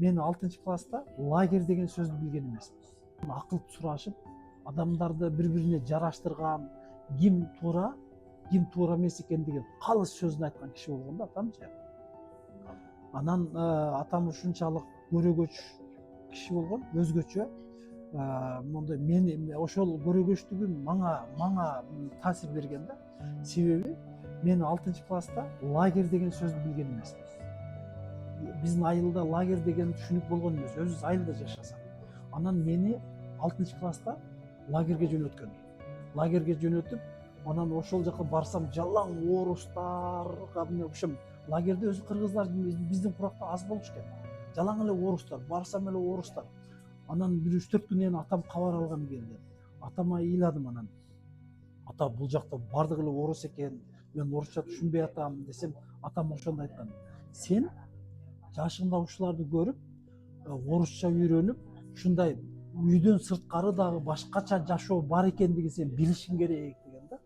Мен 6 класста лагерь деген сөздү билген эмесмин. Акыл сурашып, адамдарды бири-бирине жараштырган, ким туура эмес экендигин калыс сөзүн айткан киши болгон да атамчы. Анан атам ушунчалык көрөгөч киши болгон, өзгөчө. Мондай мен ошол көрөгөчтүгүн мага таасир берген да. Себеби мен 6 класста лагерь деген сөздү билген эмесмин. Биздин айылда лагерь деген түшүнүк болгон эмес, өзүбүз айылда жашасак. Анан мени 6 класста лагерге жөнөткөн. Лагерге жөнөтүп, анан ошол жака барсам жалаң орустарга ошом лагерде өзү кыргыздар биздин куракта аз болчу экен. Жалаң эле орустар, барсам эле орустар. Анан бир 3-4 күндөн кийин атам кабар алган келди. Атама ыйладым анан. Ата, бул жакта бардыгы эле орус экен, мен орусча түшүнбөй атам десем, атам ошондо айткан. Сен жашыңда ушуларды көрүп, орусча үйрөнүп, ушундай үйдөн сырткары дагы башкача жашоо бар экендигин сен билишиң керек деген да.